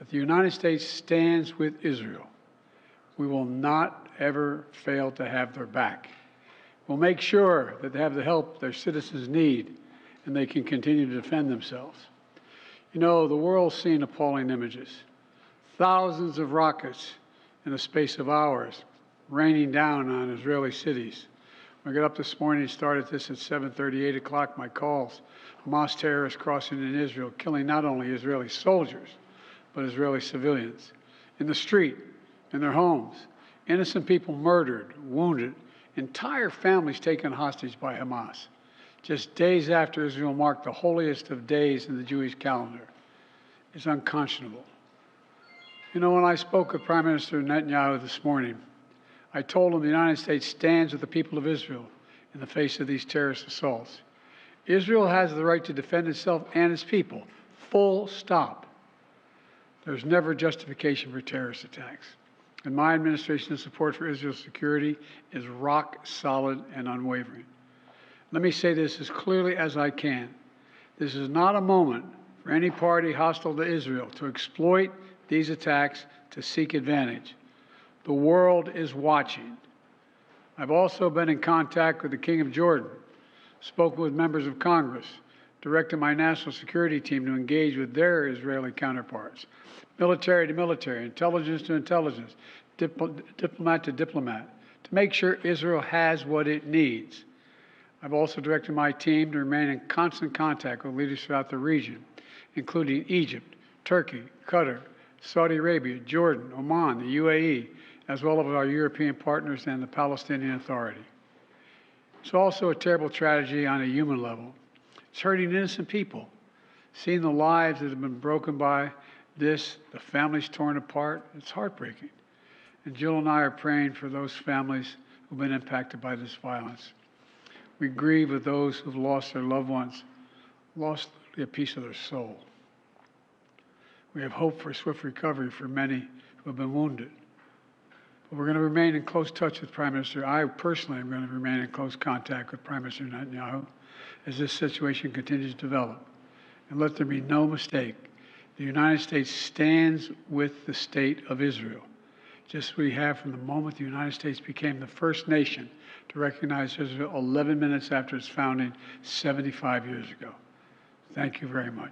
that the United States stands with Israel. We will not ever fail to have their back. We'll make sure that they have the help their citizens need and they can continue to defend themselves. You know, the world's seen appalling images. Thousands of rockets in the space of hours raining down on Israeli cities. When I got up this morning, started this at 7:30, 8 o'clock, my calls. Hamas terrorists crossing in Israel, killing not only Israeli soldiers, but Israeli civilians. In the street, in their homes, innocent people murdered, wounded, entire families taken hostage by Hamas. Just days after Israel marked the holiest of days in the Jewish calendar. It's unconscionable. You know, when I spoke with Prime Minister Netanyahu this morning, I told him the United States stands with the people of Israel in the face of these terrorist assaults. Israel has the right to defend itself and its people, full stop. There's never justification for terrorist attacks. And my administration's support for Israel's security is rock solid and unwavering. Let me say this as clearly as I can. This is not a moment for any party hostile to Israel to exploit these attacks to seek advantage. The world is watching. I've also been in contact with the King of Jordan, spoken with members of Congress, directed my national security team to engage with their Israeli counterparts, military to military, intelligence to intelligence, diplomat to diplomat, to make sure Israel has what it needs. I've also directed my team to remain in constant contact with leaders throughout the region, including Egypt, Turkey, Qatar, Saudi Arabia, Jordan, Oman, the UAE, as well as our European partners and the Palestinian Authority. It's also a terrible tragedy on a human level. It's hurting innocent people. Seeing the lives that have been broken by this, the families torn apart, it's heartbreaking. And Jill and I are praying for those families who've been impacted by this violence. We grieve with those who've lost their loved ones, lost a piece of their soul. We have hope for swift recovery for many who have been wounded. But we're going to remain in close touch with Prime Minister. I personally am going to remain in close contact with Prime Minister Netanyahu as this situation continues to develop. And let there be no mistake, the United States stands with the state of Israel, just as we have from the moment the United States became the first nation to recognize Israel 11 minutes after its founding 75 years ago. Thank you very much.